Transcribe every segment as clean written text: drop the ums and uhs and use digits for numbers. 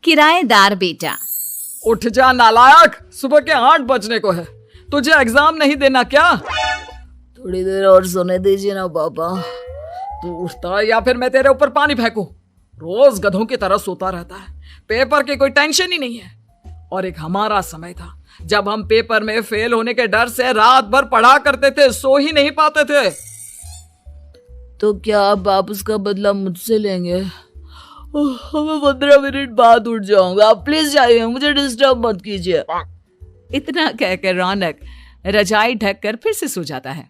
किराएदार बेटा। उठ जा नालायक, सुबह के 8 बजने को है, तुझे एग्जाम नहीं देना क्या? थोड़ी देर और सोने दीजिए ना पापा। तू उठता है या फिर मैं तेरे ऊपर पानी फेंकूं? रोज गधों की तरह सोता रहता है, पेपर की कोई टेंशन ही नहीं है। और एक हमारा समय था जब हम पेपर में फेल होने के डर से रात भर पढ़ा करते थे, सो ही नहीं पाते थे। तो क्या आप उसका बदला मुझसे लेंगे? मैं 15 मिनट बाद उठ जाऊंगा, आप प्लीज जाइए, मुझे डिस्टर्ब मत कीजिए। इतना कहकर रौनक रजाई ढककर फिर से सो जाता है।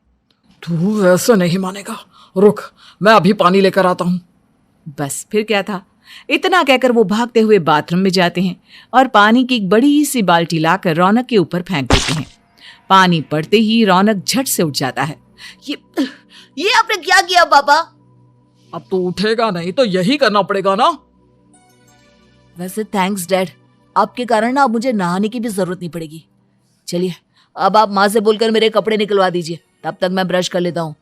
तू ऐसा नहीं मानेगा, रुक मैं अभी पानी लेकर आता हूं। बस फिर क्या था, इतना कहकर वो भागते हुए बाथरूम में जाते हैं और पानी की एक बड़ी सी बाल्टी लाकर रौनक के ऊपर फेंक देते हैं। पानी पड़ते ही रौनक झट से उठ जाता है। ये आपने क्या किया पापा? अब तो उठेगा नहीं तो यही करना पड़ेगा ना। वैसे थैंक्स डैड, आपके कारण ना अब मुझे नहाने की भी जरूरत नहीं पड़ेगी। चलिए अब आप माँ से बोलकर मेरे कपड़े निकलवा दीजिए, तब तक मैं ब्रश कर लेता हूँ।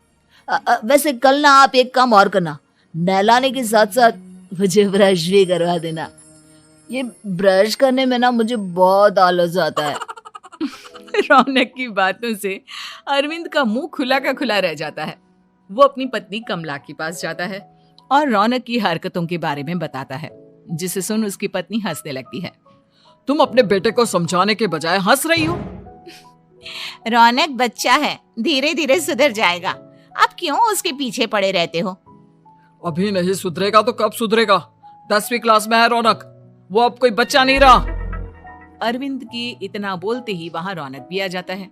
वैसे कल ना आप एक काम और करना, नहलाने के साथ साथ मुझे ब्रश भी करवा देना। ये ब्रश करने में ना मुझे बहुत आलस आता है। रौनक की बातों से अरविंद का मुंह खुला का खुला रह जाता है। वो अपनी पत्नी कमला के पास जाता है और रौनक की हरकतों के बारे में बताता है, जिसे सुन उसकी पत्नी हंसने लगती है। तुम अपने बेटे को समझाने के बजाय हंस रही हो। रौनक बच्चा है, धीरे धीरे सुधर जाएगा, आप क्यों उसके पीछे पड़े रहते हो? अभी नहीं सुधरेगा तो कब सुधरेगा? 10वीं क्लास में है रौनक, वो अब कोई बच्चा नहीं रहा। अरविंद की इतना बोलते ही वहां रौनक भी आ जाता है।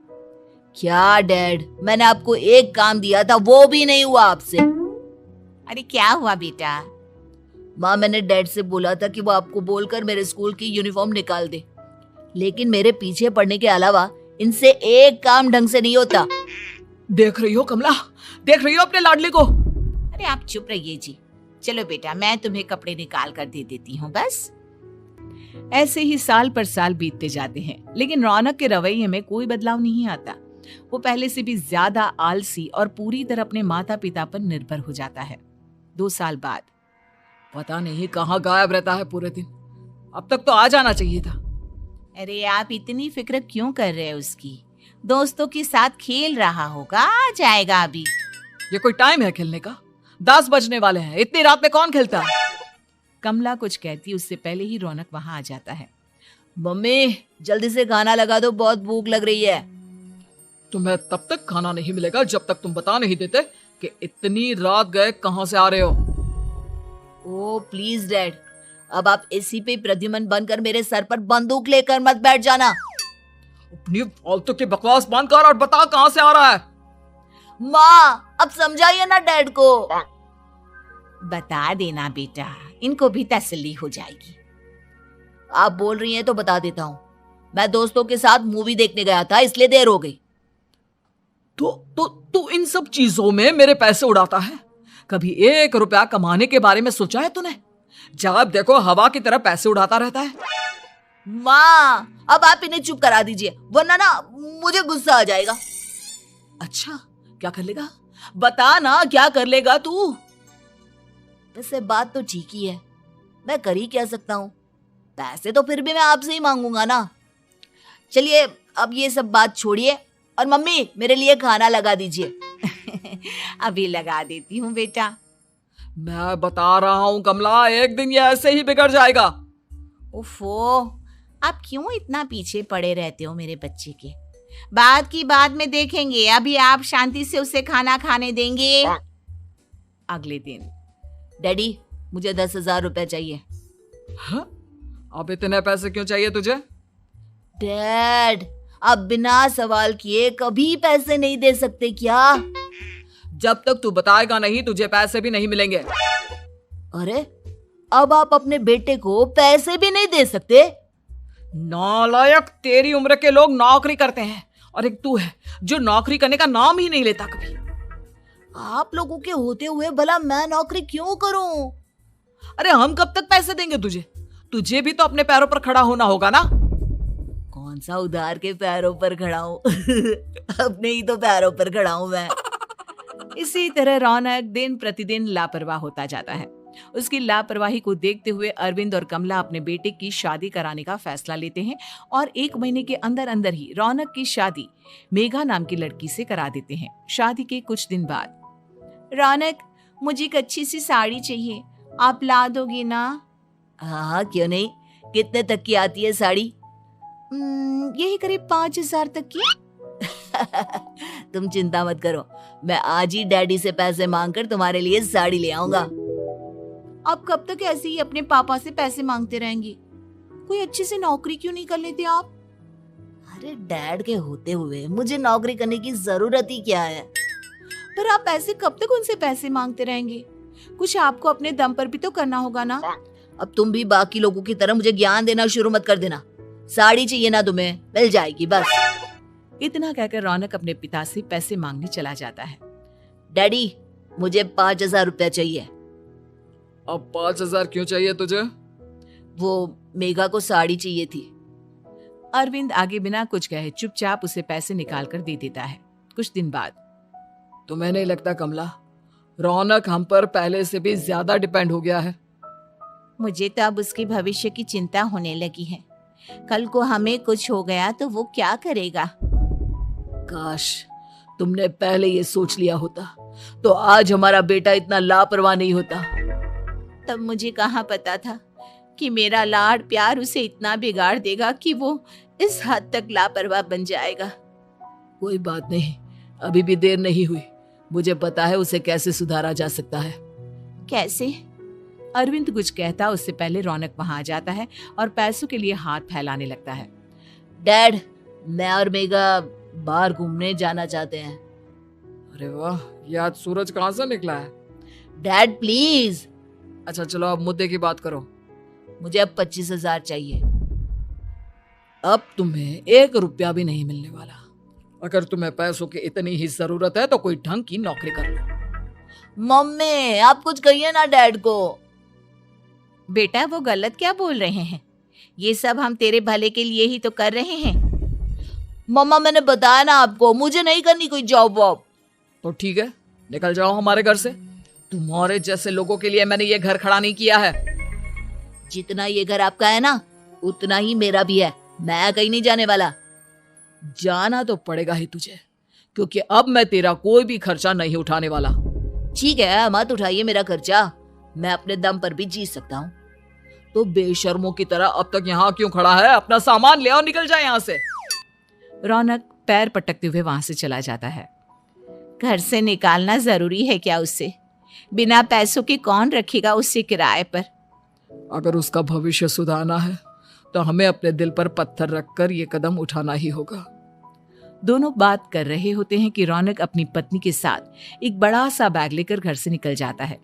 क्या डैड, मैंने आपको एक काम दिया था, वो भी नहीं हुआ आपसे। अरे क्या हुआ बेटा? माँ, मैंने डैड से बोला था कि वो आपको बोलकर मेरे स्कूल की यूनिफॉर्म निकाल दे, लेकिन मेरे पीछे पड़ने के अलावा इनसे एक काम ढंग से नहीं होता। देख रही हो कमला, देख रही हो अपने लाडले को? अरे आप चुप रहिए जी। चलो बेटा, मैं तुम्हें कपड़े निकाल कर दे देती हूँ। बस ऐसे ही साल पर साल बीतते जाते हैं, लेकिन रौनक के रवैये में कोई बदलाव नहीं आता। वो पहले से भी ज्यादा आलसी और पूरी तरह अपने माता पिता पर निर्भर हो जाता है। 2 साल बाद पता नहीं कहाँ गायब रहता है पूरे दिन, अब तक तो आ जाना चाहिए था। अरे आप इतनी फिक्र क्यों कर रहे हैं उसकी? दोस्तों के साथ खेल रहा होगा, आ जाएगा अभी। ये कोई टाइम है खेलने का? 10 बजने वाले हैं, इतनी रात में कौन खेलता है? कमला कुछ कहती उससे पहले ही रौनक वहां आ जाता है। मम्मी जल्दी से खाना लगा दो, बहुत भूख लग रही है। तुम्हें तब तक खाना नहीं मिलेगा जब तक तुम बता नहीं देते कि इतनी रात गए कहां से आ रहे हो। ओ प्लीज डैड, अब आप इसी पे प्रद्युमन बनकर मेरे सर पर बंदूक लेकर मत बैठ जाना। अपनी फालतू की बकवास बंद कर और बता कहां से आ रहा है। माँ अब समझाइए ना डैड को। बता देना बेटा, इनको भी तसल्ली हो जाएगी। आप बोल रही हैं तो बता देता हूँ, मैं दोस्तों के साथ मूवी देखने गया था, इसलिए देर हो गई। तो इन सब चीजों में मेरे पैसे उड़ाता है? कभी 1 रुपया कमाने के बारे में सोचा है तूने? जब देखो हवा की तरह पैसे उड़ाता रहता है। माँ अब आप इन्हें चुप करा दीजिए, वरना ना मुझे गुस्सा आ जाएगा। अच्छा क्या कर लेगा? बता ना, क्या कर लेगा तू? वैसे बात तो ठीक ही है, मैं कर ही क्या सकता हूँ, पैसे तो फिर भी मैं आपसे ही मांगूंगा ना। चलिए अब ये सब बात छोड़िए और मम्मी मेरे लिए खाना लगा दीजिए। अभी लगा देती हूँ बेटा। मैं बता रहा हूँ कमला, एक दिन ये ऐसे ही बिगड़ जाएगा। ओफो, आप क्यों इतना पीछे पड़े रहते हो मेरे बच्चे के? बाद की बाद में देखेंगे, अभी आप शांति से उसे खाना खाने देंगे। अगले दिन डैडी मुझे 10,000 रुपए चाहिए। हाँ? अब इतने पैसे क्यों चाहिए तुझे? डैड आप बिना सवाल किए कभी पैसे नहीं दे सकते क्या? जब तक तू बताएगा नहीं तुझे पैसे भी नहीं मिलेंगे। अरे अब आप अपने बेटे को पैसे भी नहीं दे सकते? नालायक, तेरी उम्र के लोग नौकरी करते हैं और एक तू है जो नौकरी करने का नाम ही नहीं लेता कभी। आप लोगों के होते हुए भला मैं नौकरी क्यों करूं? अरे हम कब तक पैसे देंगे तुझे? तुझे भी तो अपने पैरों पर खड़ा होना होगा ना। कौन सा उधार के पैरों पर खड़ा हूं? अपने ही तो पैरों पर खड़ा हूं मैं। इसी तरह रौनक दिन प्रतिदिन लापरवाह होता जाता है। उसकी लापरवाही को देखते हुए अरविंद और कमला अपने बेटे की शादी कराने का फैसला लेते हैं और 1 महीने के अंदर अंदर ही रौनक की शादी मेघा नाम की लड़की से करा देते हैं। शादी के कुछ दिन बाद, रौनक, मुझे एक अच्छी सी साड़ी चाहिए, आप ला दोगे ना? हाँ, क्यों नहीं। कितने तक की आती है साड़ी? यही करीब 5,000 तक की। तुम चिंता मत करो, मैं आज ही डैडी से पैसे मांगकर तुम्हारे लिए साड़ी ले आऊंगा। आप कब तक ऐसे ही अपने पापा से पैसे मांगते रहेंगे? कोई अच्छी सी नौकरी क्यों नहीं कर लेते आप? अरे डैड के होते हुए मुझे नौकरी करने की जरूरत ही क्या है? पर आप ऐसे कब तक उनसे पैसे मांगते रहेंगे? कुछ आपको अपने दम पर भी तो करना होगा ना। अब तुम भी बाकी लोगों की तरह मुझे ज्ञान देना शुरू मत कर देना। साड़ी चाहिए ना तुम्हें, मिल जाएगी बस। इतना कहकर रौनक अपने पिता से पैसे मांगने चला जाता है। डैडी, मुझे 5,000 रुपया चाहिए। अब 5,000 क्यों चाहिए तुझे? वो मेघा को साड़ी चाहिए थी। अरविंद आगे बिना कुछ कहे चुपचाप उसे पैसे निकाल कर दे देता है। कुछ दिन बाद, तुम्हें नहीं लगता कमला, रौनक हम पर पहले से भी ज्यादा डिपेंड हो गया है? मुझे तो अब उसके भविष्य की चिंता होने लगी है। कल को हमें कुछ हो गया तो वो क्या करेगा? काश तुमने पहले ये सोच लिया होता तो आज हमारा बेटा इतना लापरवाह नहीं होता। तब मुझे कहाँ पता था कि मेरा लाड प्यार उसे इतना बिगाड़ देगा कि वो इस हद तक लापरवाह बन जाएगा। कोई बात नहीं, अभी भी देर नहीं हुई। मुझे पता है उसे कैसे सुधारा जा सकता है। कैसे? अरविंद कुछ कहता उससे पहले रौनक वहां आ जाता है और पैसों के लिए हाथ फैलाने लगता है। डैड, मैं और मेघा बाहर घूमने जाना चाहते हैं। अरे वाह, ये आज सूरज कहाँ से निकला है? Dad please. अच्छा चलो अब मुद्दे की बात करो। मुझे अब 25,000 चाहिए। अब तुम्हें 1 रुपया भी नहीं मिलने वाला। अगर तुम्हें पैसों की इतनी ही जरूरत है तो कोई ढंग की नौकरी कर लो। मम्मी, आप कुछ कहिए ना डैड को। बेटा, वो गलत क्या बोल रहे हैं? ये सब हम तेरे भले के लिए ही तो कर रहे हैं। मम्मा, मैंने बताया ना आपको, मुझे नहीं करनी कोई जॉब वॉब। तो ठीक है, निकल जाओ हमारे घर से। तुम्हारे जैसे लोगों के लिए मैंने ये घर खड़ा नहीं किया है। जितना ये घर आपका है ना, उतना ही मेरा भी है। मैं कहीं नहीं जाने वाला। जाना तो पड़ेगा ही तुझे, क्योंकि अब मैं तेरा कोई भी खर्चा नहीं उठाने वाला। ठीक है, मत उठाइए मेरा खर्चा, मैं अपने दम पर भी जी सकता हूँ। तो बेशर्मों की तरह अब तक यहाँ क्यों खड़ा है? अपना सामान ले आओ, निकल जाए यहाँ से। रौनक पैर पटकते हुए वहां से चला जाता है। घर से निकालना जरूरी है क्या उसे? बिना पैसों के कौन रखेगा उसे किराए पर? अगर उसका भविष्य सुधारना है तो हमें अपने दिल पर पत्थर रखकर ये कदम उठाना ही होगा। दोनों बात कर रहे होते हैं कि रौनक अपनी पत्नी के साथ एक बड़ा सा बैग लेकर घर से निकल जाता है,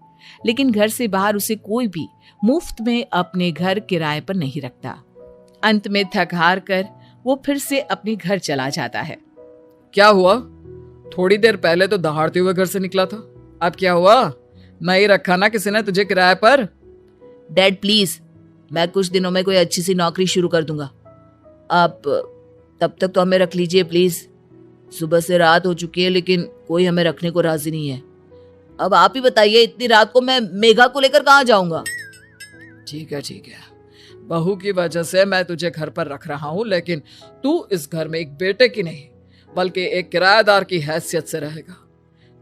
लेकिन घर से बाहर उसे कोई भी मुफ्त में अपने घर किराए पर नहीं रखता। अंत में थक हार कर वो फिर से अपने घर चला जाता है। क्या हुआ? थोड़ी देर पहले तो दहाड़ते हुए घर से निकला था, अब क्या हुआ? नहीं रखा ना किसी ने तुझे किराए पर? डैड प्लीज, मैं कुछ दिनों में कोई अच्छी सी नौकरी शुरू कर दूंगा। आप तब तक तो हमें रख लीजिए प्लीज। सुबह से रात हो चुकी है लेकिन कोई हमें रखने को राजी नहीं है। अब आप ही बताइए, इतनी रात को मैं मेघा को लेकर कहाँ जाऊंगा? ठीक है ठीक है, बहू की वजह से मैं तुझे घर पर रख रहा हूँ, लेकिन तू इस घर में एक बेटे की नहीं बल्कि एक किराएदार की हैसियत से रहेगा।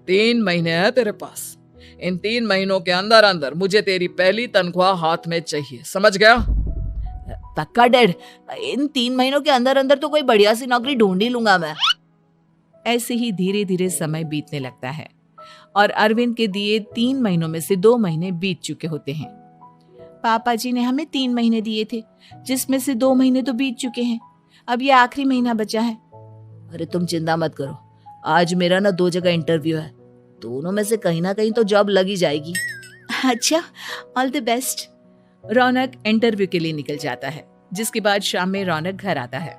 3 महीने हैं तेरे पास। इन 3 महीनों के अंदर अंदर मुझे तेरी पहली तनख्वाह हाथ में चाहिए, समझ गया? पक्का डैड, इन 3 महीनों के अंदर अंदर तो कोई बढ़िया सी नौकरी ढूंढ ही लूंगा मैं। ऐसे ही धीरे धीरे समय बीतने लगता है और अरविंद के दिए 3 महीनों में से 2 महीने बीत चुके होते हैं। पापा जी ने हमें 3 महीने दिए थे, जिसमें से 2 महीने तो बीत चुके हैं। अब ये आखिरी महीना बचा है। अरे तुम चिंता मत करो, आज मेरा ना 2 जगह इंटरव्यू है, दोनों में से कहीं ना कहीं तो जॉब लगी जाएगी। अच्छा, all the best. Raunak interview के लिए निकल जाता है, जिसके बाद शाम में रौनक घर आता है।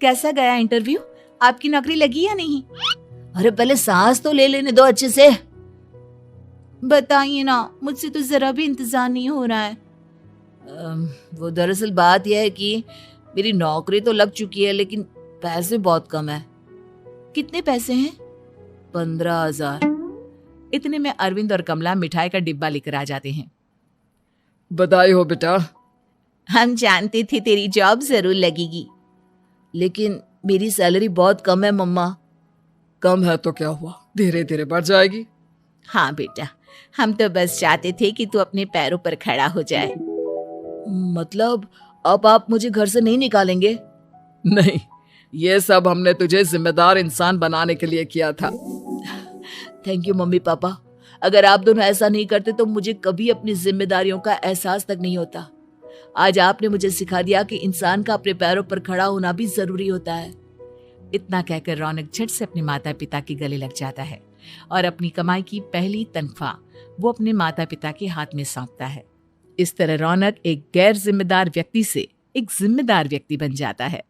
कैसा गया इंटरव्यू? आपकी नौकरी लगी या नहीं? अरे पहले सांस तो ले लेने दो अच्छे से। बताइए ना, मुझसे तो जरा भी इंतजार नहीं हो रहा है। वो दरअसल बात यह है कि मेरी नौकरी तो लग चुकी है लेकिन पैसे बहुत कम है। कितने पैसे हैं? 15,000। इतने में अरविंद और कमला मिठाई का डिब्बा लेकर आ जाते हैं। बधाई हो बेटा। हम जानते थे तेरी जॉब जरूर लगेगी। लेकिन मेरी सैलरी बहुत कम है मम्मा। कम है तो क्या हुआ, धीरे धीरे बढ़ जाएगी। हाँ बेटा, हम तो बस चाहते थे कि तू अपने पैरों पर खड़ा हो जाए। मतलब अब आप मुझे घर से नहीं निकालेंगे? नहीं, ये सब हमने तुझे जिम्मेदार इंसान बनाने के लिए किया था। Thank you mummy papa. अगर आप दोनों ऐसा नहीं करते तो मुझे कभी अपनी जिम्मेदारियों का एहसास तक नहीं होता। आज आपने मुझे सिखा दिया कि इंसान का अपने पैरों पर खड़ा होना भी जरूरी होता है। इतना कहकर रौनक झट से अपने माता पिता के गले लग जाता है और अपनी कमाई की पहली तनख्वाह वो अपने माता पिता के हाथ में सौंपता है। इस तरह रौनक एक गैर जिम्मेदार व्यक्ति से एक जिम्मेदार व्यक्ति बन जाता है।